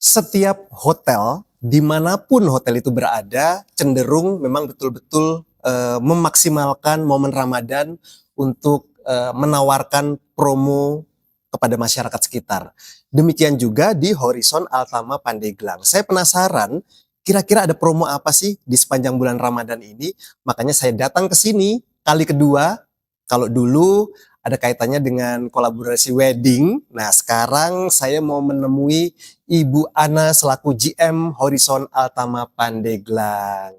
Setiap hotel, dimanapun hotel itu berada, cenderung memang betul-betul memaksimalkan momen Ramadan untuk menawarkan promo kepada masyarakat sekitar. Demikian juga di Horizon Altama Pandeglang. Saya penasaran, kira-kira ada promo apa sih di sepanjang bulan Ramadan ini? Makanya saya datang ke sini kali kedua. Kalau dulu ada kaitannya dengan kolaborasi wedding. Nah, sekarang saya mau menemui Ibu Ana selaku GM Horizon Altama Pandeglang.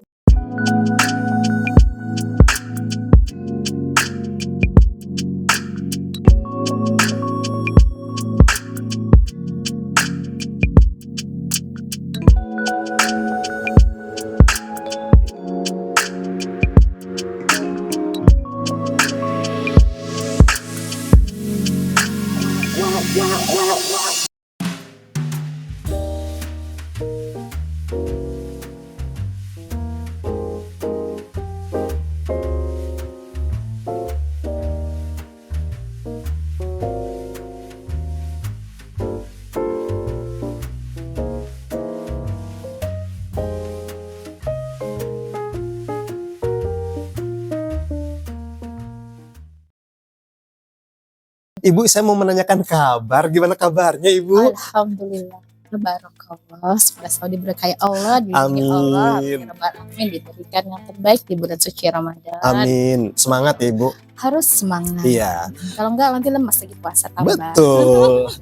Ibu, saya mau menanyakan kabar. Gimana kabarnya, Ibu? Alhamdulillah, tabarakallah, semoga selalu diberkahi Allah, dilindungi Allah, Amin. amin, diberikan yang terbaik di bulan suci Ramadan. Amin. Semangat ya, Ibu. Harus semangat. Iya. Kalau enggak nanti lemas lagi puasa tambah. Betul.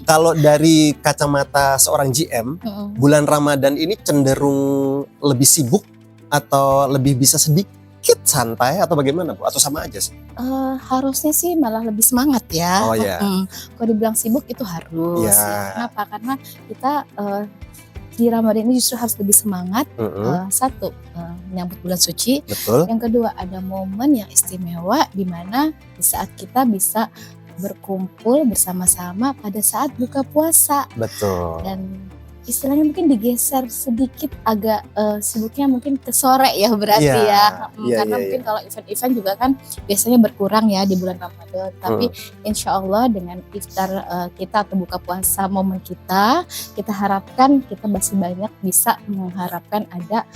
Kalau dari kacamata seorang GM, bulan Ramadan ini cenderung lebih sibuk atau lebih bisa sedikit santai atau bagaimana, Bu? Atau sama aja sih? Harusnya sih malah lebih semangat ya. Oh ya. Kalau dibilang sibuk itu harus. Ya. Kenapa? Karena kita di Ramadan ini justru harus lebih semangat. Satu, menyambut bulan suci. Betul. Yang kedua, ada momen yang istimewa di mana di saat kita bisa berkumpul bersama-sama pada saat buka puasa. Betul. Dan istilahnya mungkin digeser sedikit agak sibuknya mungkin ke sore ya berarti ya. Karena mungkin kalau event-event juga kan biasanya berkurang ya di bulan Ramadan. Tapi insya Allah dengan iftar kita atau buka puasa momen kita harapkan kita masih banyak bisa mengharapkan ada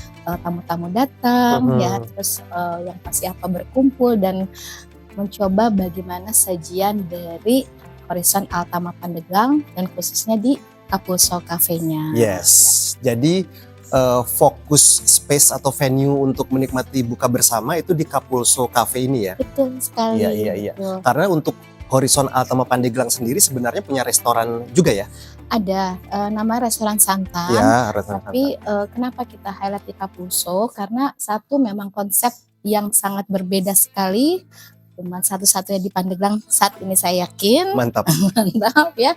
tamu-tamu datang ya. Terus yang pasti apa berkumpul dan mencoba bagaimana sajian dari Horizon Altama Pandeglang dan khususnya di Capulso Cafe-nya. Yes, jadi fokus space atau venue untuk menikmati buka bersama itu di Capulso Cafe ini ya? Betul sekali. Iya. Karena untuk Horizon Altama Pandeglang sendiri sebenarnya punya restoran juga ya? Ada, nama restoran Santan. Ya, restoran tapi kenapa kita highlight di Capulso? Karena satu memang konsep yang sangat berbeda sekali. Cuma satu-satunya di Pandeglang saat ini saya yakin. Mantap. Mantap ya.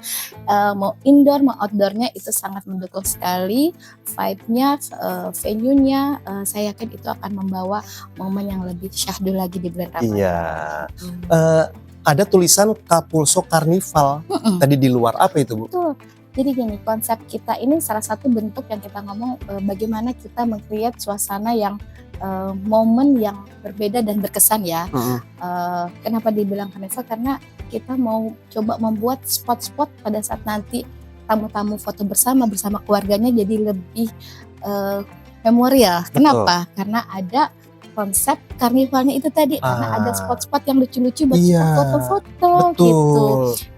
Mau indoor mau outdoornya itu sangat mendukung sekali. Vibe-nya, venue-nya saya yakin itu akan membawa momen yang lebih syahdu lagi di bulan Ramadan. Iya. Ada tulisan Capulso Carnival tadi di luar, apa itu, Bu? Betul. Jadi gini, konsep kita ini salah satu bentuk yang kita ngomong bagaimana kita meng-create suasana yang momen yang berbeda dan berkesan ya. Kenapa dibilang Carnival? Karena kita mau coba membuat spot-spot pada saat nanti tamu-tamu foto bersama keluarganya jadi lebih memorial. Kenapa? Karena ada konsep karnivalnya itu tadi, karena ada spot-spot yang lucu-lucu buat foto-foto gitu.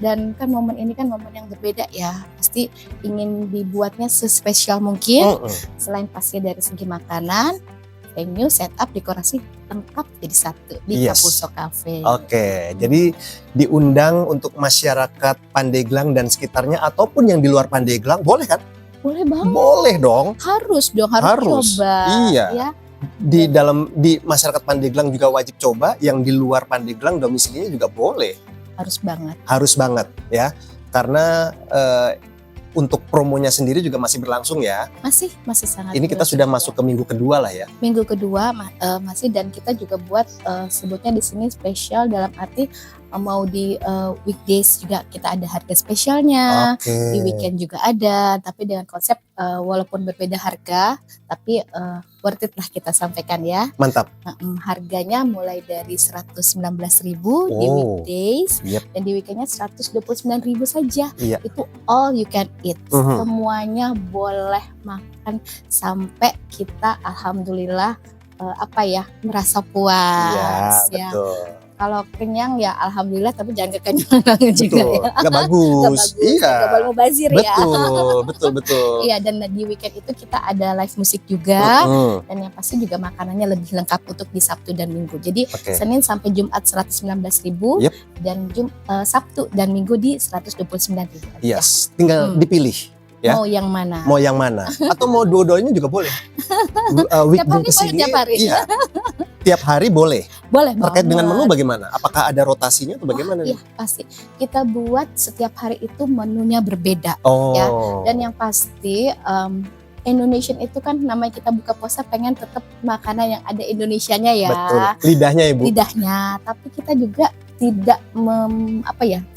Dan kan momen ini kan momen yang berbeda ya, pasti ingin dibuatnya sespesial mungkin. Selain pasti dari segi makanan, venue, setup, dekorasi lengkap jadi satu di Capulso Cafe. Oke, jadi diundang untuk masyarakat Pandeglang dan sekitarnya ataupun yang di luar Pandeglang, boleh kan? Boleh banget. Boleh dong. Harus dong, harus coba. Iya. Ya. Di masyarakat Pandeglang juga wajib coba, yang di luar Pandeglang domisilinya juga boleh. Harus banget. Harus banget ya, karena untuk promonya sendiri juga masih berlangsung ya? Masih sangat. Ini kita sudah masuk ke minggu kedua lah ya? Minggu kedua masih, dan kita juga buat sebutnya di sini spesial dalam arti mau di weekdays juga kita ada harga spesialnya, di weekend juga ada, tapi dengan konsep walaupun berbeda harga, tapi worth it lah kita sampaikan ya. Mantap. Harganya mulai dari 119.000 di weekdays, dan di weekendnya 129.000 saja. Itu all you can eat. Semuanya boleh makan sampai kita alhamdulillah merasa puas. Betul. Kalau kenyang ya alhamdulillah, tapi jangan kekenyangan juga ya. Nggak bagus. Nggak boleh mubazir ya. Betul. Iya, dan di weekend itu kita ada live musik juga, dan yang pasti juga makanannya lebih lengkap untuk di Sabtu dan Minggu. Jadi Senin sampai Jumat 119.000, dan Sabtu dan Minggu di 129.000. Yes, tinggal dipilih. Ya? Mau yang mana? Atau mau dua-duanya juga boleh. Tiap hari. Iya. Tiap hari boleh. Boleh. Terkait dengan menu bagaimana? Apakah ada rotasinya atau bagaimana? Iya, pasti. Kita buat setiap hari itu menunya berbeda. Ya. Dan yang pasti Indonesian itu kan namanya kita buka puasa pengen tetap makanan yang ada Indonesianya ya. Betul. Lidahnya Ibu. Lidahnya. Tapi kita juga tidak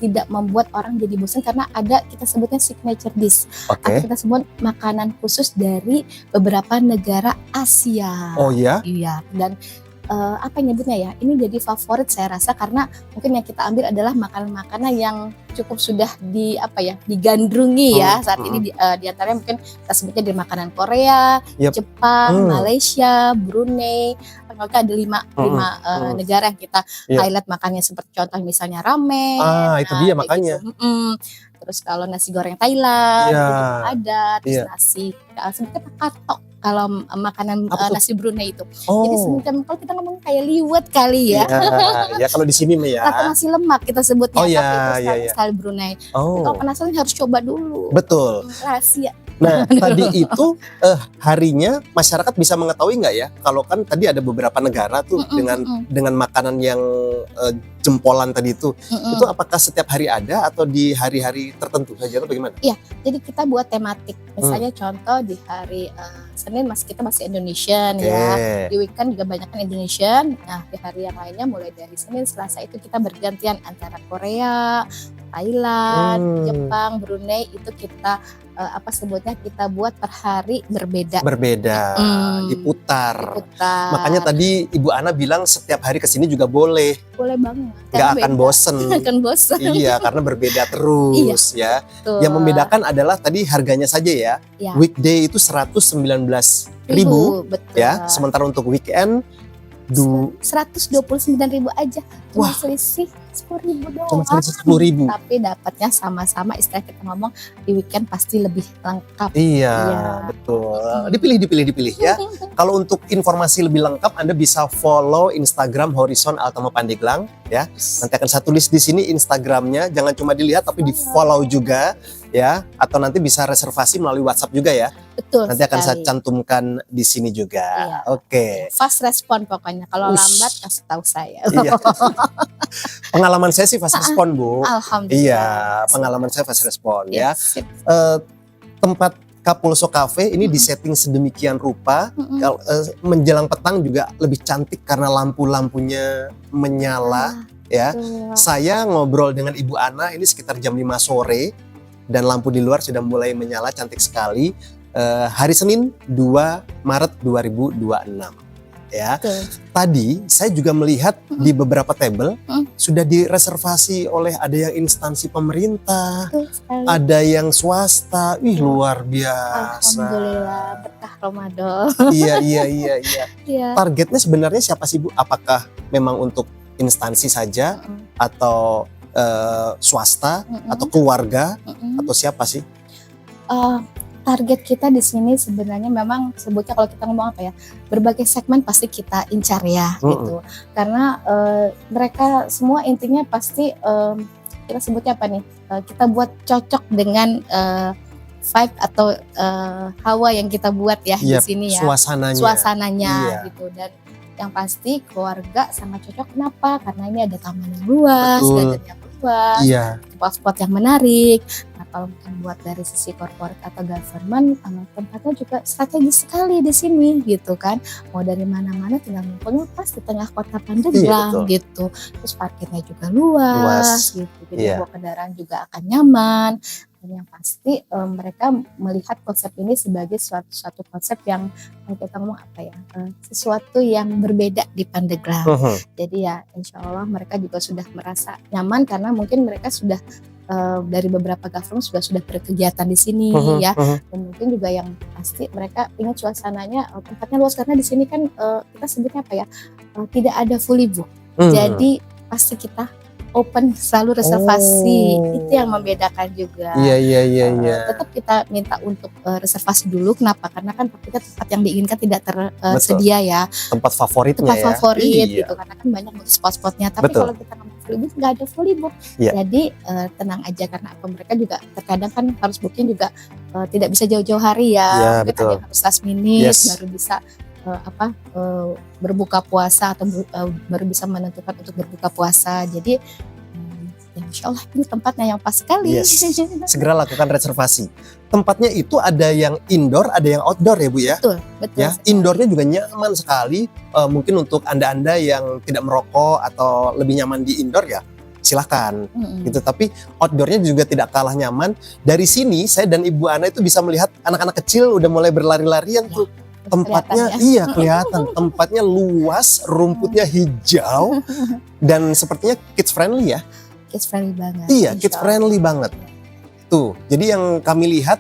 tidak membuat orang jadi bosan, karena ada kita sebutnya signature dish. Atau kita sebut makanan khusus dari beberapa negara Asia. Oh iya? Iya. Dan nyebutnya ya, ini jadi favorit saya rasa, karena mungkin yang kita ambil adalah makanan-makanan yang cukup sudah digandrungi ya saat ini, di antaranya mungkin kita sebutnya di makanan Korea, Jepang, Malaysia, Brunei. Maka ada lima negara yang kita highlight makannya, seperti contoh misalnya ramen. Itu dia makanya. Gitu. Terus kalau nasi goreng Thailand itu ada, terus nasi sebutnya katok. Kalau makanan nasi Brunei itu, jadi semacam kalau kita ngomong kayak liwet kali ya. Ya kalau di sini ya. Atau nasi lemak kita sebutnya, tapi itu style Brunei. Kalau penasaran harus coba dulu. Betul. Rahasia. Nah tadi itu harinya masyarakat bisa mengetahui nggak ya? Kalau kan tadi ada beberapa negara tuh dengan makanan yang jempolan tadi itu apakah setiap hari ada atau di hari-hari tertentu saja atau bagaimana? Iya, jadi kita buat tematik. Misalnya contoh di hari Senin kita masih Indonesian ya. Di weekend juga banyak Indonesian. Nah di hari yang lainnya mulai dari Senin, Selasa itu kita bergantian antara Korea, Thailand, Jepang, Brunei, itu kita kita buat per hari berbeda. Diputar. Makanya tadi Ibu Ana bilang setiap hari kesini juga boleh. Boleh banget. Nggak akan bosen. Iya, karena berbeda terus ya. Betul. Yang membedakan adalah tadi harganya saja ya. Weekday itu 119.000 ya. Sementara untuk weekend 129.000 aja. Cuma selisih 10.000 doang. Cuma selisih 10.000. Tapi dapatnya sama-sama, istilah kita ngomong di weekend pasti lebih lengkap. Iya. Betul. Dipilih ya. Kalau untuk informasi lebih lengkap Anda bisa follow Instagram Horizon Altama Pandeglang ya. Nanti akan saya tulis di sini Instagramnya. Jangan cuma dilihat tapi di follow juga ya. Atau nanti bisa reservasi melalui WhatsApp juga ya. Betul. Nanti akan saya cantumkan di sini juga. Oke. Fast respon pokoknya. Kalau lambat kasih tahu saya. Iya. Pengalaman saya sih fast respon Bu. Alhamdulillah. Iya, pengalaman saya fast respon ya. Tempat Kapulso Cafe ini disetting sedemikian rupa, menjelang petang juga lebih cantik karena lampu-lampunya menyala ya. Saya ngobrol dengan Ibu Ana ini sekitar jam 5 sore dan lampu di luar sudah mulai menyala cantik sekali. Hari Senin 2 Maret 2026 ya. Tadi saya juga melihat di beberapa table sudah direservasi oleh ada yang instansi pemerintah, ada yang swasta. Luar biasa. Alhamdulillah, berkah Ramadan. Iya. Targetnya sebenarnya siapa sih Bu? Apakah memang untuk instansi saja atau swasta atau keluarga atau siapa sih? Target kita di sini sebenarnya memang sebutnya kalau kita ngomong berbagai segmen pasti kita incar ya gitu. Karena mereka semua intinya pasti kita sebutnya kita buat cocok dengan vibe atau hawa yang kita buat ya di sini ya. Suasananya gitu. Dan yang pasti keluarga sangat cocok. Kenapa? Karena ini ada taman yang luas, garden yang luas, spot-spot yang menarik. Nah, kalau mungkin buat dari sisi corporate atau government, tempatnya juga strategis sekali di sini gitu kan. Mau dari mana-mana tinggal ngumpulnya pas di tengah kota Pandeglang gitu. Terus parkirnya juga luas gitu. Jadi bawa kendaraan juga akan nyaman. Dan yang pasti mereka melihat konsep ini sebagai suatu konsep yang kita ngomong apa ya, sesuatu yang berbeda di Pandeglang. Jadi ya insya Allah mereka juga sudah merasa nyaman karena mungkin mereka sudah dari beberapa government sudah berkegiatan di sini ya. Dan mungkin juga yang pasti mereka ingat suasananya, tempatnya luas karena di sini kan kita sebutnya apa ya, tidak ada fully book. Jadi pasti kita open, selalu reservasi. Itu yang membedakan juga. Iya. Tetap kita minta untuk reservasi dulu. Kenapa? Karena kan kita tempat yang diinginkan tidak tersedia ya. Tempat favoritnya tempat favorit gitu. Karena kan banyak spot-spotnya. Tapi kalau kita ngomong fully book, nggak ada fully book. Jadi tenang aja karena apa, mereka juga terkadang kan harus booking juga tidak bisa jauh-jauh hari ya. Mungkin ada yang harus last minute baru bisa berbuka puasa atau baru bisa menentukan untuk berbuka puasa. Jadi ya insya Allah ini tempatnya yang pas sekali. Segera lakukan reservasi. Tempatnya itu ada yang indoor, ada yang outdoor ya Bu ya. Betul. Ya, indoornya juga nyaman sekali. Mungkin untuk anda-anda yang tidak merokok atau lebih nyaman di indoor ya silahkan gitu. Tapi outdoornya juga tidak kalah nyaman. Dari sini saya dan Ibu Ana itu bisa melihat anak-anak kecil udah mulai berlari-larian tuh. Tempatnya kelihatan, tempatnya luas, rumputnya hijau dan sepertinya kids friendly ya. Kids friendly banget. Iya, kids friendly banget. Tuh, jadi yang kami lihat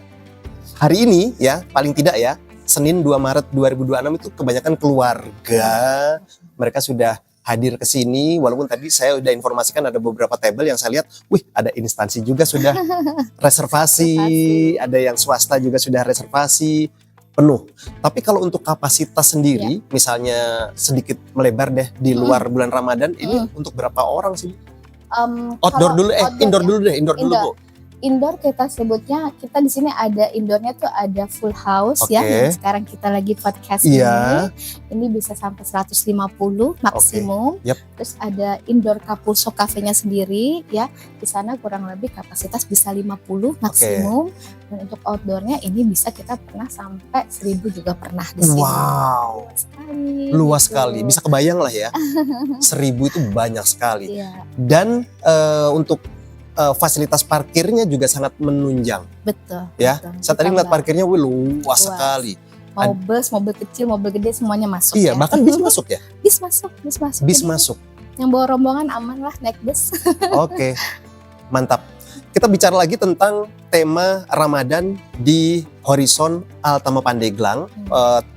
hari ini ya, paling tidak ya, Senin 2 Maret 2026 itu kebanyakan keluarga. Mereka sudah hadir ke sini, walaupun tadi saya udah informasikan ada beberapa table yang saya lihat, ada instansi juga sudah reservasi, ada yang swasta juga sudah reservasi. Penuh. Tapi kalau untuk kapasitas sendiri, misalnya sedikit melebar deh di luar bulan Ramadan, ini untuk berapa orang sih? Outdoor dulu, indoor dulu deh, indoor dulu Bu. Indoor kita sebutnya, kita di sini ada indoornya tuh ada full house ya, yang sekarang kita lagi podcast ini bisa sampai 150 maksimum. Terus ada indoor Capulso Cafe-nya sendiri ya, di sana kurang lebih kapasitas bisa 50 maksimum. Dan untuk outdoornya ini bisa kita pernah sampai 1000 juga pernah di sini. Wow, luas sekali, bisa kebayang lah ya. 1000 itu banyak sekali. Dan untuk fasilitas parkirnya juga sangat menunjang. Betul. Ya, saya tadi ngeliat parkirnya luas sekali. Mau bus, mobil kecil, mobil gede semuanya masuk. Iya, bahkan bis masuk ya? Bis masuk. Bis masuk. Yang bawa rombongan aman lah naik bus. Oke, mantap. Kita bicara lagi tentang tema Ramadan di Horizon Altama Pandeglang.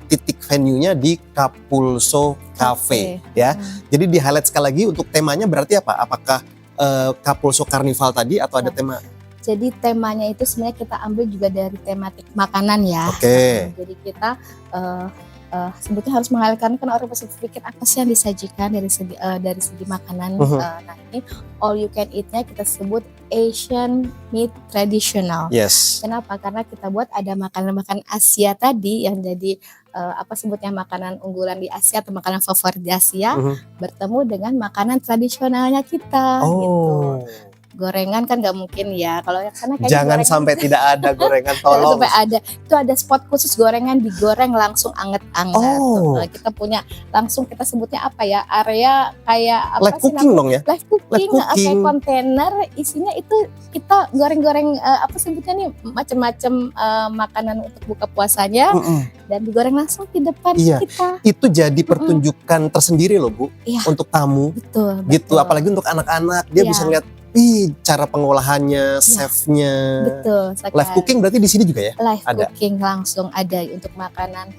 Titik venue-nya di Capulso Cafe ya. Jadi di highlight sekali lagi untuk temanya berarti apa? Apakah Capulso Carnival tadi atau ada tema? Jadi temanya itu sebenarnya kita ambil juga dari tematik makanan ya. Jadi kita sebetulnya harus mengalihkan, kan orang pasti berpikir apa sih yang disajikan dari segi makanan. Nah ini all you can eat-nya kita sebut Asian meat traditional. Kenapa? Karena kita buat ada makanan-makanan Asia tadi yang jadi sebutnya makanan unggulan di Asia atau makanan favorit di Asia bertemu dengan makanan tradisionalnya kita gitu. Gorengan kan nggak mungkin ya, kalau yang sana kayaknya jangan sampai tidak ada gorengan, tolong. Sampai ada, itu ada spot khusus gorengan digoreng langsung anget-anget. Kita punya langsung, kita sebutnya apa ya, area kayak apa live cooking dong ya? Live cooking, kayak kontainer isinya itu kita goreng-goreng sebutnya nih macam-macam makanan untuk buka puasanya dan digoreng langsung di depan kita. Itu jadi pertunjukan tersendiri loh Bu, untuk tamu. Betul. Gitu, apalagi untuk anak-anak dia bisa lihat cara pengolahannya, chefnya. Betul. Live cooking berarti di sini juga ya? Live cooking langsung ada untuk makanan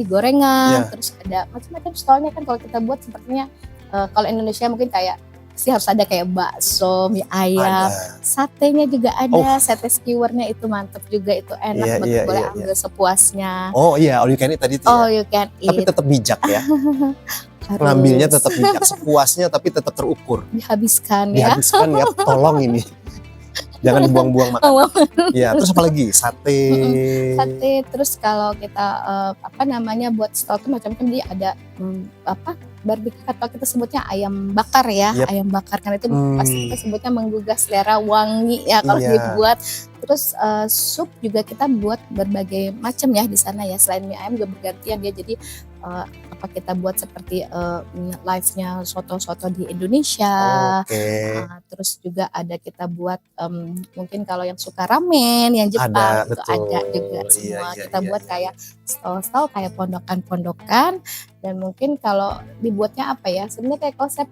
gorengan, terus ada macam-macam stolnya kan kalau kita buat sepertinya kalau Indonesia mungkin kayak harus ada kayak bakso, mie ayam, satenya juga ada, sate skewernya itu mantep juga, itu enak banget, boleh ambil sepuasnya. All you can eat tadi itu all you can eat. Tapi tetap bijak ya. Ngambilnya tetap bijak, sepuasnya tapi tetap terukur. Dihabiskan ya, tolong ini. Jangan dibuang-buang makan. Ya, terus apa lagi? Sate. Sate, terus kalau kita buat stol tuh macam-macam, dia ada barbecue atau kita sebutnya ayam bakar ya, Yap. ayam bakar kan itu pasti kita sebutnya menggugah selera, wangi ya kalau Iya. dibuat. Terus sup juga kita buat berbagai macam ya di sana ya, selain mie ayam juga bergantian dia. Jadi apa kita buat seperti live-nya soto-soto di Indonesia. Oke. Terus juga ada kita buat mungkin kalau yang suka ramen yang Jepang Ada, itu ada betul. juga semua. Iya, Kita iya, buat iya. kayak stall-stall kayak pondokan-pondokan, dan mungkin kalau dibuatnya apa ya, sebenarnya kayak konsep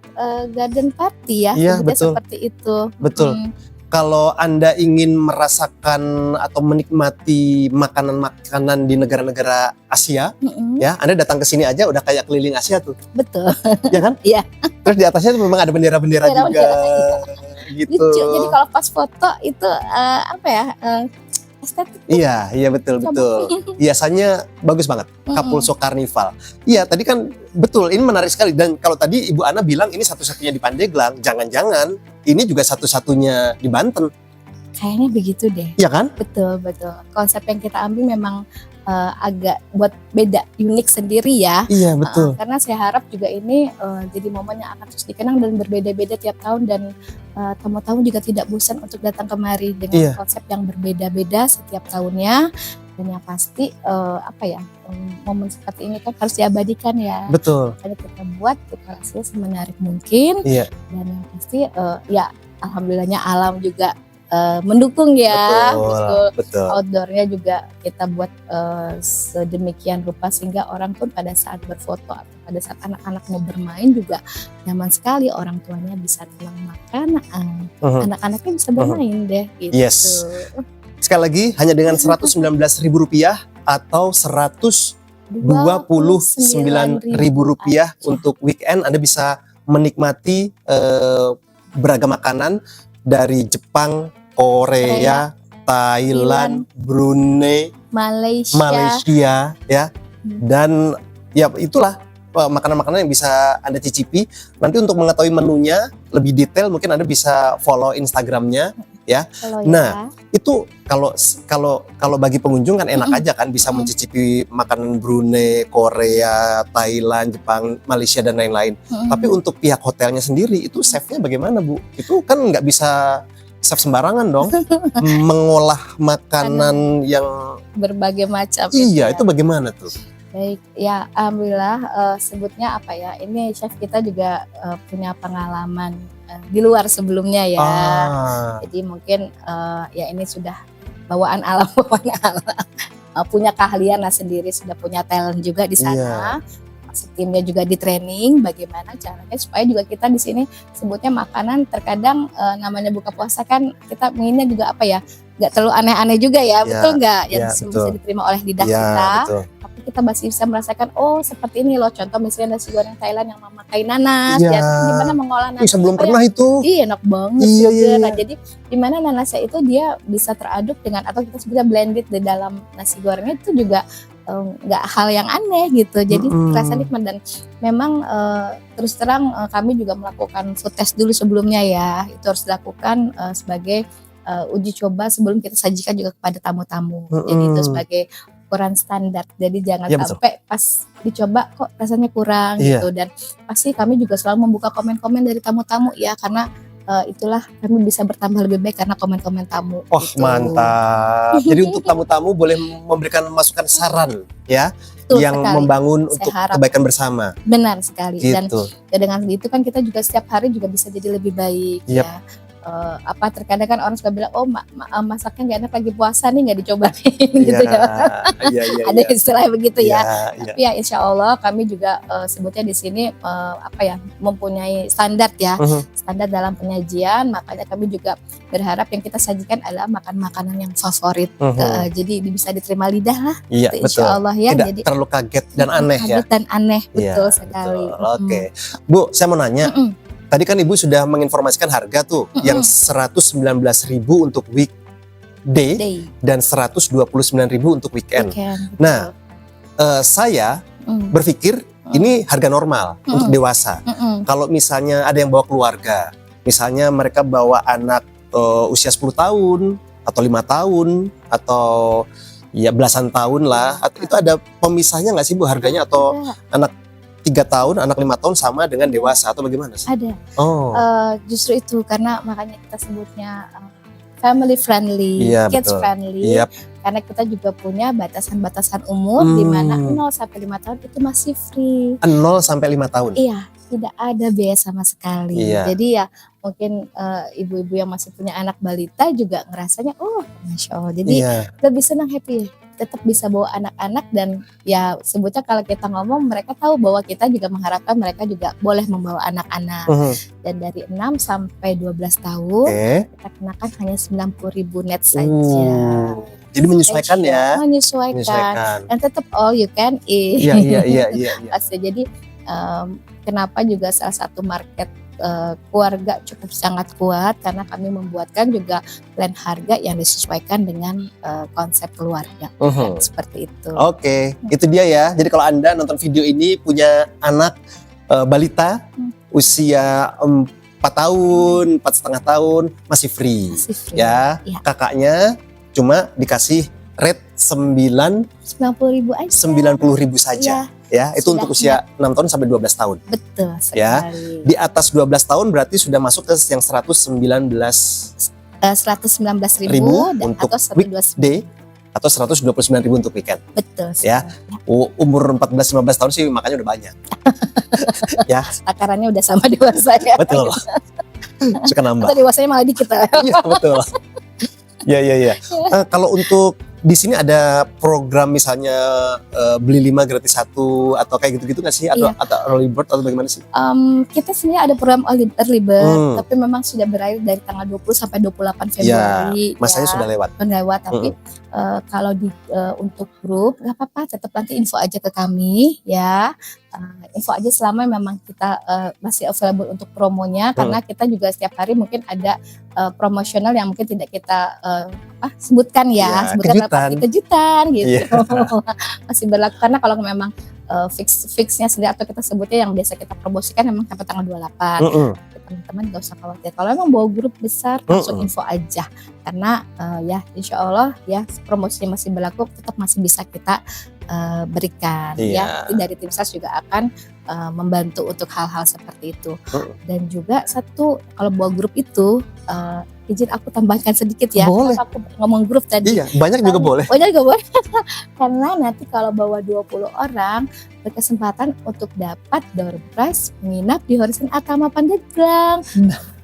garden party ya, Iya, sebutnya betul. seperti itu. Betul. Kalau Anda ingin merasakan atau menikmati makanan-makanan di negara-negara Asia, ya Anda datang ke sini aja udah kayak keliling Asia tuh, Betul. ya kan? Iya. Terus di atasnya tuh memang ada bendera-bendera juga, Bendera-bendera, gitu. Lucu. Jadi kalau pas foto itu apa ya? Estetik. Iya betul. Biasanya bagus banget, Capulso Carnival. Iya, tadi kan betul, ini menarik sekali. Dan kalau tadi Ibu Ana bilang ini satu-satunya di Pandeglang, jangan-jangan ini juga satu-satunya di Banten, Kayaknya begitu deh. iya kan? Betul. Konsep yang kita ambil memang agak buat beda, unik sendiri ya. Iya betul. Karena saya harap juga ini jadi momen yang akan terus dikenang dan berbeda-beda tiap tahun, dan tamu-tamu juga tidak bosan untuk datang kemari dengan konsep yang berbeda-beda setiap tahunnya. Dan yang pasti momen seperti ini kan harus diabadikan ya. Betul. Jadi kita buat dekorasinya semenarik mungkin. Iya. Dan yang pasti ya alhamdulillahnya alam juga mendukung ya. Betul. Outdoornya juga kita buat sedemikian rupa sehingga orang pun pada saat berfoto atau pada saat anak-anak mau bermain juga nyaman sekali, orang tuanya bisa tenang makan, anak-anaknya bisa bermain deh gitu. Yes. Sekali lagi hanya dengan Rp119.000 atau Rp129.000 untuk weekend Anda bisa menikmati beragam makanan dari Jepang, Korea, Thailand, Brunei, Malaysia ya. Dan ya itulah makanan-makanan yang bisa Anda cicipi. Nanti untuk mengetahui menunya lebih detail mungkin Anda bisa follow Instagramnya ya. Nah, itu kalau bagi pengunjung kan enak aja kan bisa mencicipi makanan Brunei, Korea, Thailand, Jepang, Malaysia dan lain-lain. Tapi untuk pihak hotelnya sendiri itu chefnya bagaimana, Bu? Itu kan nggak bisa chef sembarangan dong mengolah makanan yang berbagai macam. Iya, itu bagaimana tuh? Baik, ya alhamdulillah sebutnya apa ya, ini chef kita juga punya pengalaman di luar sebelumnya ya. Jadi mungkin ya ini sudah bawaan alam. Punya keahlian lah sendiri, sudah punya talent juga di sana. Timnya juga di training bagaimana caranya supaya juga kita di sini sebutnya makanan terkadang namanya buka puasa kan kita inginnya juga apa ya, nggak terlalu aneh-aneh juga ya, betul nggak? Yang bisa diterima oleh lidah kita. Betul. Tapi kita masih bisa merasakan seperti ini loh, contoh misalnya nasi goreng Thailand yang memakai nanas, ya gimana mengolah nanas. Sebelum pernah itu. Iya, enak banget juga. Nah, jadi dimana nanasnya itu dia bisa teraduk dengan atau kita sebutnya blended di dalam nasi gorengnya itu juga nggak hal yang aneh gitu, jadi terasa nikmat. Dan memang terus terang kami juga melakukan food test dulu sebelumnya ya, itu harus dilakukan sebagai uji coba sebelum kita sajikan juga kepada tamu-tamu. Jadi itu sebagai ukuran standar, jadi jangan sampai pas dicoba kok rasanya kurang gitu. Dan pasti kami juga selalu membuka komen-komen dari tamu-tamu ya, karena itulah kami bisa bertambah lebih baik karena komen-komen tamu. Gitu. Mantap. Jadi untuk tamu-tamu boleh memberikan masukan saran ya, yang membangun untuk kebaikan bersama. Benar sekali. Gitu. Dan dengan itu kan kita juga setiap hari juga bisa jadi lebih baik ya. Terkadang kan orang suka bilang masaknya nggak enak lagi puasa nih, nggak dicobain gitu ya. Ada istilah begitu ya. Tapi ya insya Allah kami juga sebutnya di sini mempunyai standar ya, standar dalam penyajian. Makanya kami juga berharap yang kita sajikan adalah makanan yang favorit. Jadi bisa diterima lidah lah. Iya, insya Allah ya. Tidak jadi terlalu kaget dan aneh ya. Kaget dan aneh, betul sekali. Oke, Bu, saya mau nanya. Tadi kan Ibu sudah menginformasikan harga tuh yang Rp119.000 untuk weekday dan Rp129.000 untuk weekend. Nah, saya berpikir ini harga normal untuk dewasa. Kalau misalnya ada yang bawa keluarga, misalnya mereka bawa anak usia 10 tahun atau 5 tahun atau ya belasan tahun lah, itu ada pemisahnya nggak sih Bu harganya, atau anak 3 3 tahun, anak 5 tahun sama dengan dewasa atau bagaimana sih? Ada. Oh, Justru itu karena makanya kita sebutnya family friendly, iya kids betul. friendly. Yap. Karena kita juga punya batasan-batasan umur di mana 0 sampai 5 tahun itu masih free. 0 sampai 5 tahun. Iya, tidak ada biaya sama sekali. Iya. Jadi ya mungkin ibu-ibu yang masih punya anak balita juga ngerasanya, oh Masya Allah. Jadi Iya. lebih senang, happy. Tetap bisa bawa anak-anak dan ya sebutnya kalau kita ngomong mereka tahu bahwa kita juga mengharapkan mereka juga boleh membawa anak-anak. Dan dari 6 sampai 12 tahun kita kenakan hanya 90.000 net saja. Jadi menyesuaikan ya. Menyesuaikan. Dan tetap all you can eat. Iya. Pasti. Jadi kenapa juga salah satu market keluarga cukup sangat kuat karena kami membuatkan juga plan harga yang disesuaikan dengan konsep keluarga. Seperti itu. Oke, itu dia ya. Jadi kalau Anda nonton video ini punya anak balita usia 4 tahun, 4,5 tahun masih free. Ya. Kakaknya cuma dikasih rate 90.000 aja. 90.000 saja. Ya, itu untuk usia 6 tahun sampai 12 tahun. Betul sekali. Ya. Di atas 12 tahun berarti sudah masuk ke yang 119.000 untuk weekday atau 129.000 untuk weekend. Betul sekali. Ya. Umur 14-15 tahun sih makanya udah banyak. Ya. Takarannya udah sama dewasa ya. Betul. Suka nambah. Atau dewasanya malah dikit. Iya, betul. Ya. Kalau untuk di sini ada program misalnya beli 5 gratis 1 atau kayak gitu-gitu nggak sih? Atau early bird atau bagaimana sih? Kita sebenarnya ada program early bird, tapi memang sudah berakhir dari tanggal 20 sampai 28 Februari. Ya, masanya sudah lewat. Tapi kalau untuk grup nggak apa-apa, tetap nanti info aja ke kami ya. Info aja selama memang kita masih available untuk promonya, karena kita juga setiap hari mungkin ada promosional yang mungkin tidak kita sebutkan ya, sebutkan kejutan gitu. Masih berlaku karena kalau memang fixnya sendiri atau kita sebutnya yang biasa kita promosikan memang sampai tanggal 28. Teman-teman gak usah khawatir. Kalau memang bawa grup besar langsung info aja, karena ya insya Allah ya promosinya masih berlaku, tetap masih bisa kita berikan ya. Dari tim SAS juga akan membantu untuk hal-hal seperti itu. Dan juga satu, kalau bawa grup itu izin aku tambahkan sedikit ya. Boleh. Aku ngomong grup tadi. Iya, banyak juga boleh. Banyak juga boleh. Karena nanti kalau bawa 20 orang berkesempatan untuk dapat door prize menginap di Horizon Atama Pandeglang.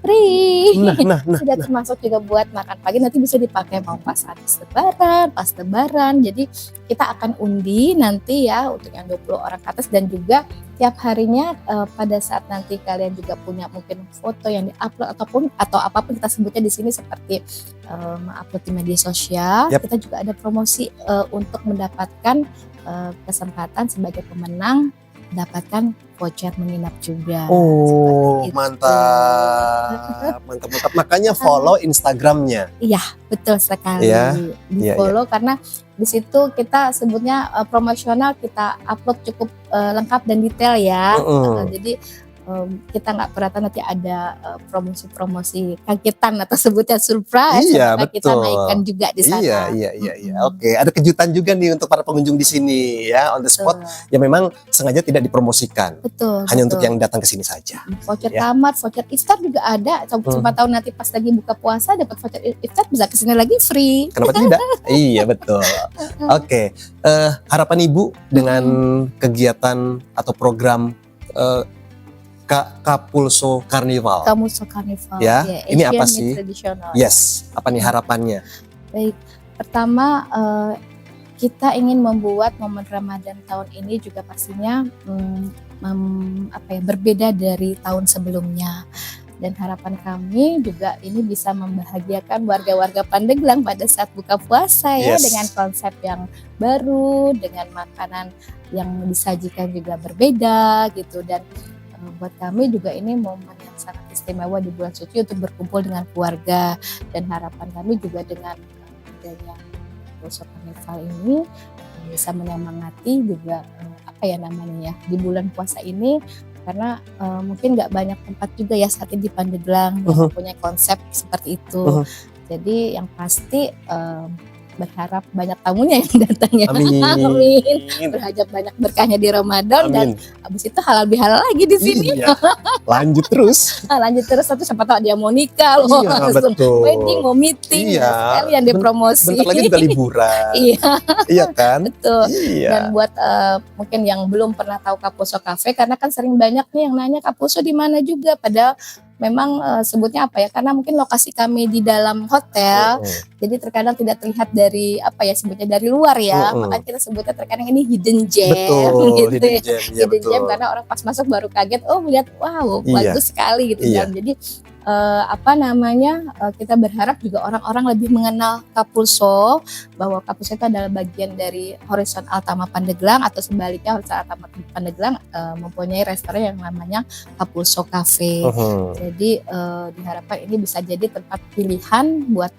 Free. Sudah termasuk juga buat makan pagi, nanti bisa dipakai mau pas habis lebaran, pas lebaran. Jadi kita akan undi nanti ya untuk yang 20 orang ke atas, dan juga tiap harinya pada saat nanti kalian juga punya mungkin foto yang diupload atau apapun kita sebutnya di sini seperti mengupload di media sosial, kita juga ada promosi untuk mendapatkan kesempatan sebagai pemenang mendapatkan voucher menginap juga. Oh, mantap. Makanya follow Instagramnya. Iya, betul sekali. Di follow karena di situ kita sebutnya promosional, kita upload cukup lengkap dan detail ya. Jadi kita nggak beratan nanti ada promosi-promosi kagetan atau sebutnya surprise. Iya, betul. Kita naikkan juga di sana. Iya. Oke, ada kejutan juga nih untuk para pengunjung di sini ya, on the spot. Ya memang sengaja tidak dipromosikan. Betul. Hanya untuk yang datang ke sini saja. Voucher tamat, voucher iftar juga ada. Siapa tahu nanti pas lagi buka puasa dapat voucher iftar, bisa kesini lagi free. Kenapa tidak? Iya, betul. Oke, harapan Ibu dengan kegiatan atau program Kapulso Carnival. Ya, ini apa sih? Yes, apa nih harapannya? Baik, pertama kita ingin membuat momen Ramadan tahun ini juga pastinya berbeda dari tahun sebelumnya. Dan harapan kami juga ini bisa membahagiakan warga-warga Pandeglang pada saat buka puasa ya, dengan konsep yang baru, dengan makanan yang disajikan juga berbeda gitu. Dan buat kami juga ini momen yang sangat istimewa di bulan suci untuk berkumpul dengan keluarga, dan harapan kami juga dengan adanya Kapulso Carnival ini bisa menyemangati juga di bulan puasa ini, karena mungkin nggak banyak tempat juga ya saat ini di Pandeglang yang punya konsep seperti itu. Jadi yang pasti berharap banyak tamunya yang datang ya. Amin. Amin. Berharap banyak berkahnya di Ramadan. Dan Amin. abis itu halal bihalal lagi di sini. Iya. Lanjut terus. Lanjut terus, satu siapa tahu dia mau nikah loh, Iya, langsung betul. wedding, mau meeting, Iya. sekalian dia promosi. Bentar lagi juga liburan. Iya, Iya kan? betul. Iya. Dan buat mungkin yang belum pernah tahu Kapuso Cafe, karena kan sering banyak nih yang nanya Kapuso di mana juga, padahal memang sebutnya apa ya, karena mungkin lokasi kami di dalam hotel, jadi terkadang tidak terlihat dari apa ya, sebutnya dari luar ya, makanya kita sebutnya terkadang ini hidden gem. Betul, gitu hidden ya. gem, ya Hidden betul. gem karena orang pas masuk baru kaget, oh melihat wow Iya. bagus sekali gitu Iya. kan. Jadi kita berharap juga orang-orang lebih mengenal Kapuso, bahwa Kapuso itu adalah bagian dari Horizon Altama Pandeglang, atau sebaliknya Horizon Altama Pandeglang mempunyai restoran yang namanya Kapuso Cafe. Jadi diharapkan ini bisa jadi tempat pilihan buat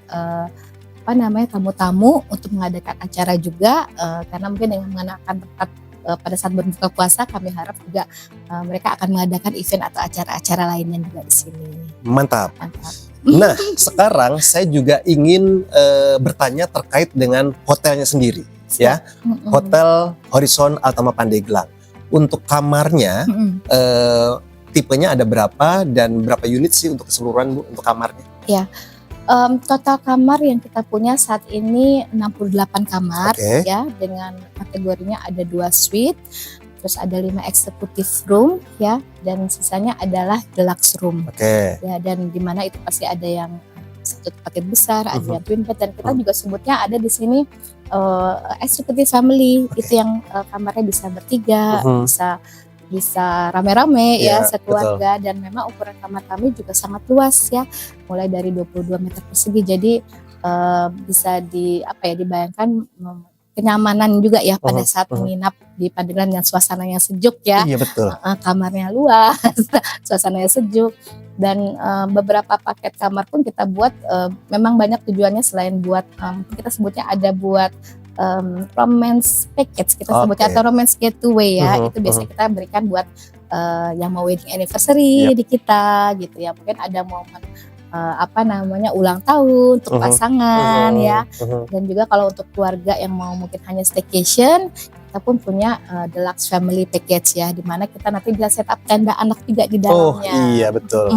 tamu-tamu untuk mengadakan acara juga, karena mungkin dengan mengenakan tempat pada saat berbuka puasa, kami harap juga mereka akan mengadakan event atau acara-acara lainnya juga di sini. Mantap. Nah, sekarang saya juga ingin bertanya terkait dengan hotelnya sendiri, ya. Hotel Horizon Altama Pandeglang. Untuk kamarnya, tipenya ada berapa dan berapa unit sih untuk keseluruhan, Bu, untuk kamarnya? Ya. Total kamar yang kita punya saat ini 68 kamar, ya, dengan kategorinya ada 2 suite, terus ada 5 executive room, ya, dan sisanya adalah deluxe room. Ya, dan di mana itu pasti ada yang satu tempat tidur besar, ada yang twin bed, dan kita juga sebutnya ada di sini executive family, itu yang kamarnya bisa bertiga, bisa rame-rame ya, sekeluarga, betul. Dan memang ukuran kamar kami juga sangat luas ya, mulai dari 22 meter persegi, jadi bisa dibayangkan kenyamanan juga ya pada saat menginap di Pandeglang dengan suasananya sejuk ya. Iya, betul. Kamarnya luas, suasananya sejuk, dan beberapa paket kamar pun kita buat memang banyak tujuannya, selain buat kita sebutnya ada buat romance package, kita sebutnya, atau romance getaway ya. Itu biasanya kita berikan buat yang mau wedding anniversary di kita gitu ya, mungkin ada momen ulang tahun untuk pasangan ya, dan juga kalau untuk keluarga yang mau mungkin hanya staycation, kita pun punya deluxe family package ya, dimana kita nanti bisa set up tenda anak juga di dalamnya. Oh iya, betul.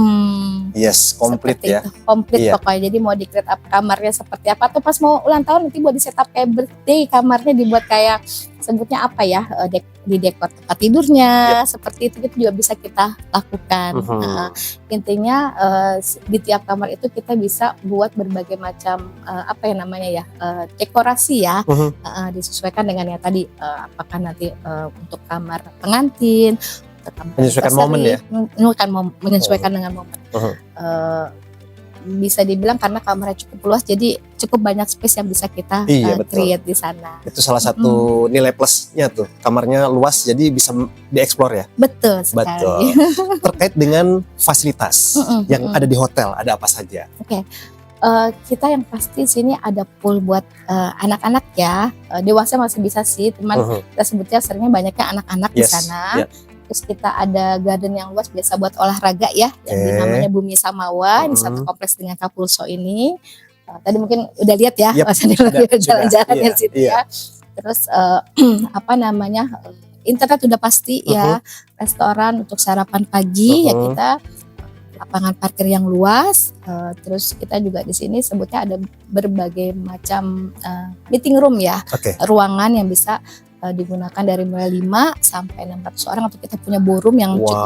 Yes, komplit ya. Komplit pokoknya, jadi mau di-create up kamarnya seperti apa, atau pas mau ulang tahun nanti buat di set up kayak birthday, kamarnya dibuat kayak sebutnya apa ya, di dekor tempat tidurnya, seperti itu juga bisa kita lakukan. Intinya di tiap kamar itu kita bisa buat berbagai macam dekorasi ya, disesuaikan dengan yang tadi, apakah nanti untuk kamar pengantin, menyesuaikan momen ya, menyesuaikan dengan momen. Bisa dibilang karena kamarnya cukup luas, jadi cukup banyak space yang bisa kita create di sana. Itu salah satu nilai plusnya tuh, kamarnya luas jadi bisa dieksplor ya. Betul sekali. Terkait dengan fasilitas yang ada di hotel, ada apa saja? Kita yang pasti sini ada pool buat anak-anak ya, dewasa masih bisa sih, teman kita sebutnya seringnya banyaknya anak-anak di sana. Terus kita ada garden yang luas biasa buat olahraga ya, yang namanya Bumi Samawa, ini satu kompleks dengan Kapuso ini. Tadi mungkin udah lihat ya, jalan-jalan di situ ya. Terus internet udah pasti ya, restoran untuk sarapan pagi ya, kita lapangan parkir yang luas. Terus kita juga di sini sebutnya ada berbagai macam meeting room ya, ruangan yang bisa digunakan dari mulai 5 sampai 600 orang, atau kita punya ballroom yang cukup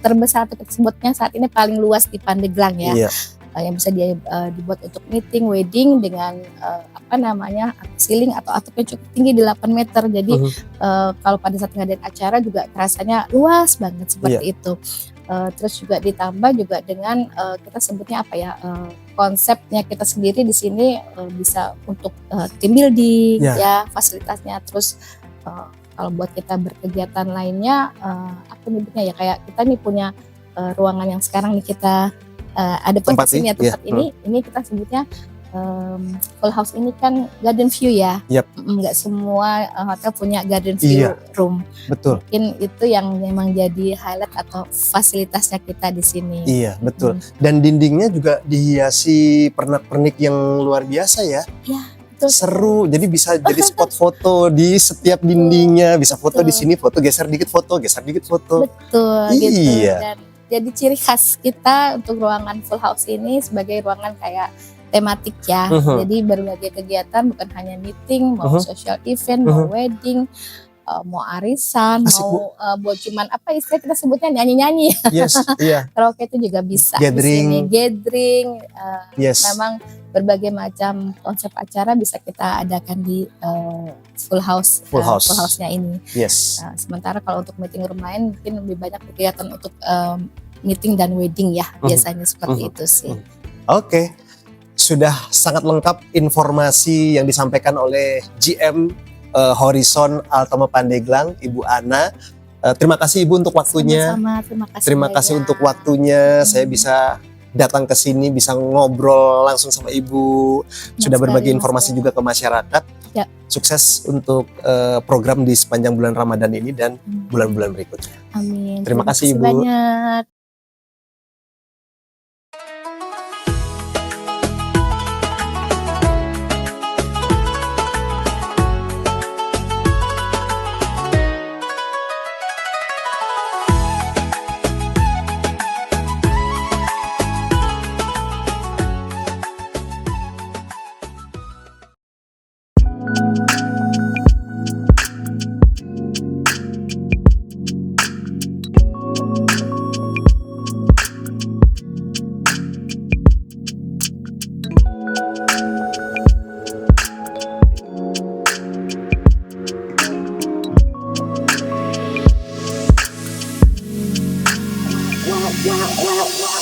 terbesar, atau kita sebutnya saat ini paling luas di Pandeglang ya, yang bisa dibuat untuk meeting, wedding dengan ceiling atau atapnya cukup tinggi di 8 meter, jadi kalau pada saat ngadain acara juga rasanya luas banget seperti itu. Terus juga ditambah juga dengan kita sebutnya konsepnya kita sendiri di sini, bisa untuk team building ya, fasilitasnya. Terus kalau buat kita berkegiatan lainnya, kayak kita nih punya ruangan yang sekarang nih kita ada tempat ini ya, tempat ini kita sebutnya full house, ini kan garden view ya. Nggak semua hotel punya garden view room. Betul. Mungkin itu yang memang jadi highlight atau fasilitasnya kita di sini. Iya, betul. Dan dindingnya juga dihiasi pernak-pernik yang luar biasa ya. Iya, betul betul. seru. Jadi bisa jadi spot foto di setiap dindingnya, bisa foto di sini, foto geser dikit foto, geser dikit foto. Betul gitu. Iya. Dan jadi ciri khas kita untuk ruangan full house ini sebagai ruangan kayak tematik ya. Jadi berbagai kegiatan, bukan hanya meeting, mau social event, mau wedding, mau arisan, Asik, mau buat cuman apa istilah kita sebutnya nyanyi-nyanyi. Yes, iya. Karaoke itu juga bisa. Gathering. Di sini gathering. Yes. Memang berbagai macam konsep acara bisa kita adakan di full house-nya ini. Yes. Sementara kalau untuk meeting room lain mungkin lebih banyak kegiatan untuk meeting dan wedding ya, biasanya seperti itu sih. Oke. Sudah sangat lengkap informasi yang disampaikan oleh GM Horizon Altama Pandeglang, Ibu Ana. Terima kasih Ibu untuk waktunya. Sama-sama, Terima kasih untuk waktunya. Saya bisa datang ke sini, bisa ngobrol langsung sama Ibu. Sudah berbagi informasi juga ke masyarakat. Ya. Sukses untuk program di sepanjang bulan Ramadan ini dan bulan-bulan berikutnya. Amin. Terima kasih Ibu. Banyak. Wow.